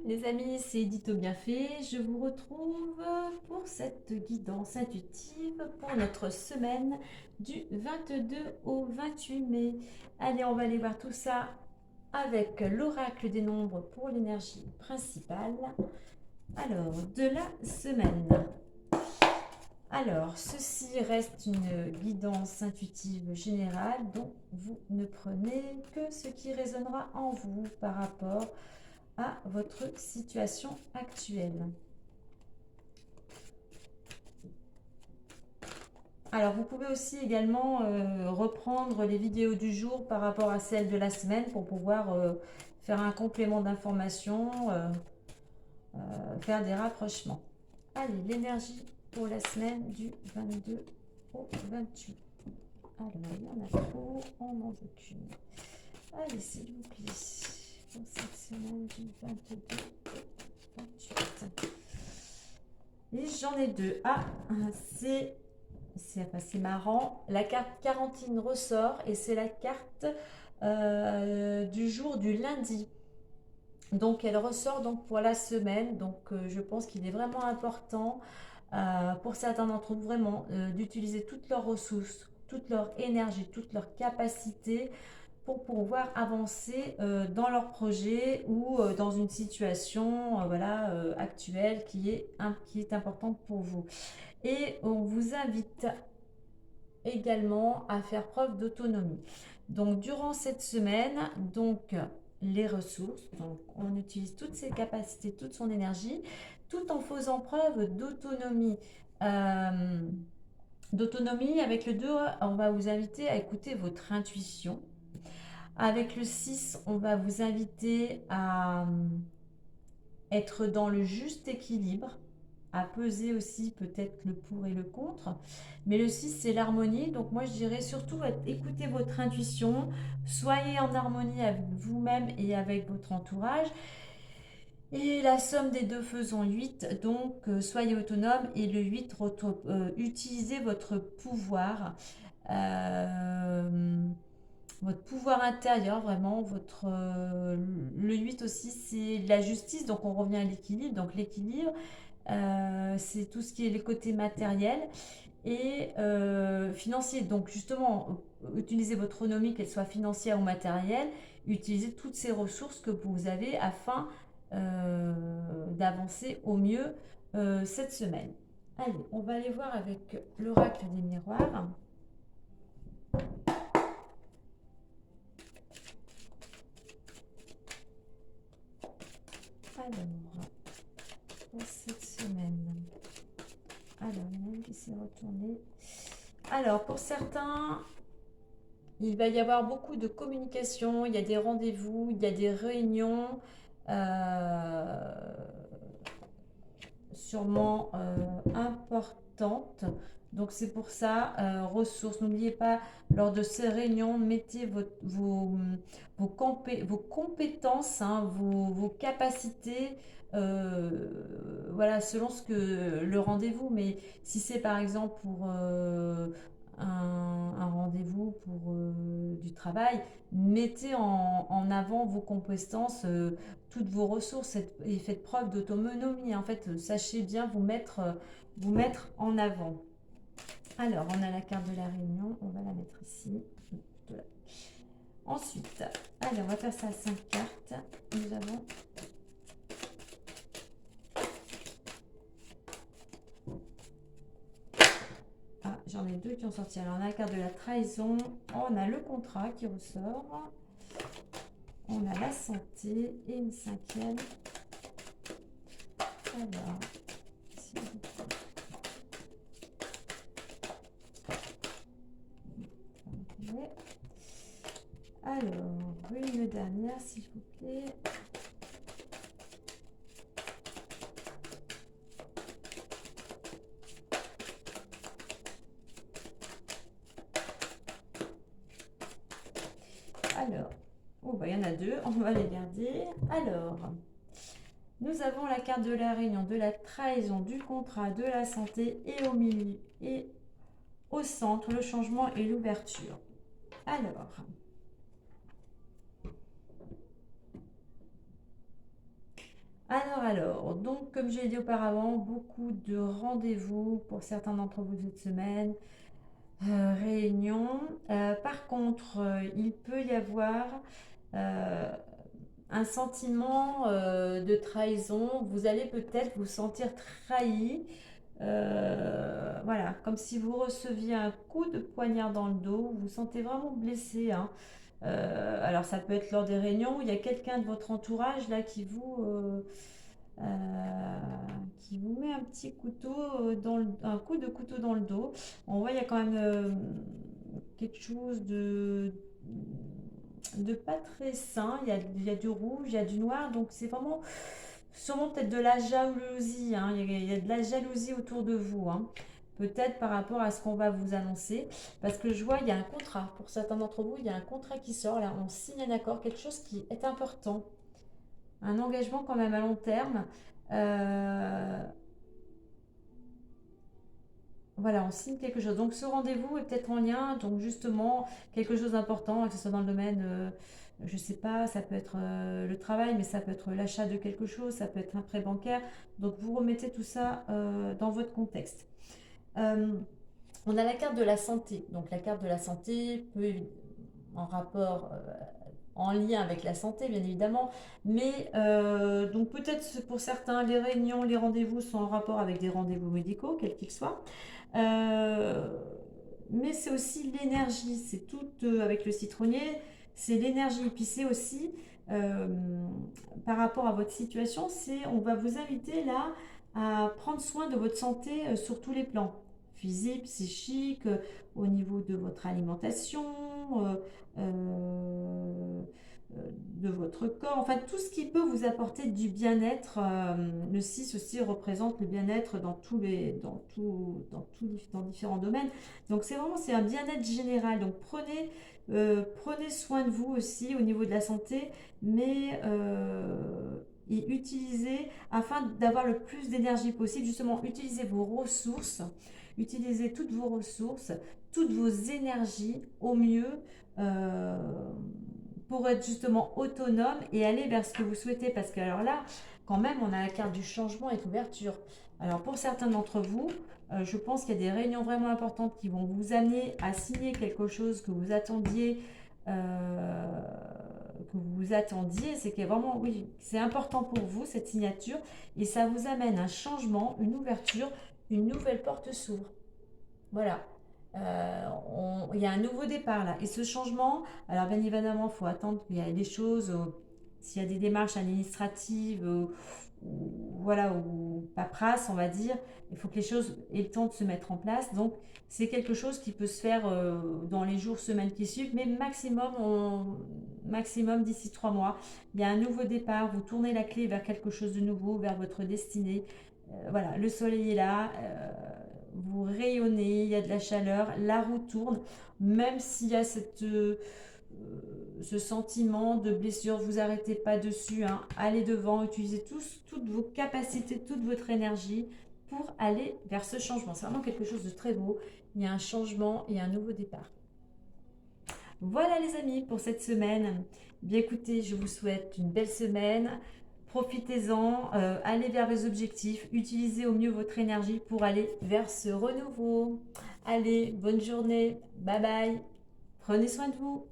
les amis, c'est Édito Bienfait. Je vous retrouve pour cette guidance intuitive pour notre semaine du 22 au 28 mai. Allez, on va aller voir tout ça avec l'oracle des nombres pour l'énergie principale. Alors, de la semaine. Alors, ceci reste une guidance intuitive générale, donc vous ne prenez que ce qui résonnera en vous par rapport à votre situation actuelle. Alors, vous pouvez aussi également reprendre les vidéos du jour par rapport à celles de la semaine pour pouvoir faire un complément d'information, faire des rapprochements. Allez, l'énergie pour la semaine du 22 au 28. Alors, il y en a trop, on n'en veut qu'une. Allez, s'il vous plaît, pour cette semaine du 22 au 28. Et j'en ai deux. Ah, c'est marrant. La carte Quarantine ressort et c'est la carte du jour du lundi. Donc elle ressort donc pour la semaine. Donc je pense qu'il est vraiment important pour certains d'entre vous vraiment d'utiliser toutes leurs ressources, toute leur énergie, toute leur capacité pour pouvoir avancer dans leur projet ou dans une situation actuelle qui est importante pour vous. Et on vous invite également à faire preuve d'autonomie. Donc durant cette semaine, donc les ressources, donc on utilise toutes ses capacités, toute son énergie, tout en faisant preuve d'autonomie. Avec le 2, on va vous inviter à écouter votre intuition. Avec le 6, on va vous inviter à être dans le juste équilibre, à peser aussi peut-être le pour et le contre. Mais le 6, c'est l'harmonie. Donc moi, je dirais surtout écoutez votre intuition, soyez en harmonie avec vous-même et avec votre entourage. Et la somme des deux faisant 8, donc soyez autonome. Et le 8, utilisez votre pouvoir. Votre pouvoir intérieur, vraiment, le 8 aussi, c'est la justice, donc on revient à l'équilibre. Donc l'équilibre, c'est tout ce qui est les côtés matériels et financiers. Donc justement, utilisez votre autonomie, qu'elle soit financière ou matérielle, utilisez toutes ces ressources que vous avez afin d'avancer au mieux cette semaine. Allez, on va aller voir avec l'oracle des miroirs. Alors, pour cette semaine. Alors, il y en a une qui s'est retournée. Alors, pour certains, il va y avoir beaucoup de communication, il y a des rendez-vous, il y a des réunions, sûrement importantes. Donc c'est pour ça, ressources. N'oubliez pas, lors de ces réunions, mettez vos compétences, hein, vos capacités, voilà, selon ce que le rendez-vous. Mais si c'est par exemple pour un rendez-vous pour du travail, mettez en avant vos compétences, toutes vos ressources et faites preuve d'autonomie. En fait, sachez bien vous mettre en avant. Alors, on a la carte de la réunion, on va la mettre ici. Voilà. Ensuite, allez, on va faire ça à 5 cartes. Nous avons j'en ai deux qui ont sorti. Alors, on a la carte de la trahison, on a le contrat qui ressort, on a la santé et une cinquième. Alors, une dernière, s'il vous plaît. Alors, il y en a deux, on va les garder. Alors, nous avons la carte de la réunion, de la trahison, du contrat, de la santé et au milieu et au centre, le changement et l'ouverture. Alors, alors, donc comme je l'ai dit auparavant, beaucoup de rendez-vous pour certains d'entre vous cette semaine, réunions. Par contre, il peut y avoir euh, un sentiment de trahison. Vous allez peut-être vous sentir trahi. Voilà, comme si vous receviez un coup de poignard dans le dos, vous vous sentez vraiment blessé, hein. Alors ça peut être lors des réunions où il y a quelqu'un de votre entourage là qui vous met un petit couteau un coup de couteau dans le dos. On voit il y a quand même quelque chose de pas très sain. Il y a du rouge, il y a du noir, donc c'est vraiment sûrement peut-être de la jalousie, hein. Il y a de la jalousie autour de vous, hein. Peut-être par rapport à ce qu'on va vous annoncer. Parce que je vois, il y a un contrat. Pour certains d'entre vous, il y a un contrat qui sort. Là, on signe un accord, quelque chose qui est important. Un engagement quand même à long terme. Euh, voilà, on signe quelque chose. Donc ce rendez-vous est peut-être en lien, donc justement, quelque chose d'important, que ce soit dans le domaine, je ne sais pas, ça peut être le travail, mais ça peut être l'achat de quelque chose, ça peut être un prêt bancaire. Donc vous remettez tout ça dans votre contexte. Euh, on a la carte de la santé. Donc la carte de la santé peut en rapport, en lien avec la santé, bien évidemment. Mais donc peut-être pour certains, les réunions, les rendez-vous sont en rapport avec des rendez-vous médicaux, quels qu'ils soient. Euh, mais c'est aussi l'énergie, c'est tout avec le citronnier, c'est l'énergie. Et puis c'est aussi euh, par rapport à votre situation, c'est on va vous inviter là à prendre soin de votre santé sur tous les plans, physique, psychique, au niveau de votre alimentation, euh, euh, de votre corps, enfin tout ce qui peut vous apporter du bien-être. Le 6 aussi représente le bien-être dans différents domaines. Donc c'est vraiment c'est un bien-être général. Donc prenez soin de vous aussi au niveau de la santé, mais et utilisez afin d'avoir le plus d'énergie possible. Justement, utilisez vos ressources, utilisez toutes vos ressources, toutes vos énergies au mieux. euh, pour être justement autonome et aller vers ce que vous souhaitez. Parce que alors là, quand même, on a la carte du changement et de l'ouverture. Alors pour certains d'entre vous, je pense qu'il y a des réunions vraiment importantes qui vont vous amener à signer quelque chose que vous attendiez. C'est que vraiment, oui, c'est important pour vous cette signature et ça vous amène un changement, une ouverture, une nouvelle porte s'ouvre. Voilà. Il y a un nouveau départ là. Et ce changement, alors bien évidemment, il faut attendre qu'il y ait des choses, s'il y a des démarches administratives, voilà, ou paperasse, on va dire, il faut que les choses aient le temps de se mettre en place. Donc, c'est quelque chose qui peut se faire dans les jours, semaines qui suivent, mais maximum d'ici 3 mois. Il y a un nouveau départ, vous tournez la clé vers quelque chose de nouveau, vers votre destinée. Voilà, le soleil est là. Vous rayonnez, il y a de la chaleur, la roue tourne, même s'il y a ce sentiment de blessure, vous arrêtez pas dessus, hein. Allez devant, utilisez toutes vos capacités, toute votre énergie pour aller vers ce changement. C'est vraiment quelque chose de très beau. Il y a un changement et un nouveau départ. Voilà les amis pour cette semaine. Bien écoutez, je vous souhaite une belle semaine. Profitez-en, allez vers vos objectifs, utilisez au mieux votre énergie pour aller vers ce renouveau. Allez, bonne journée, bye bye, prenez soin de vous.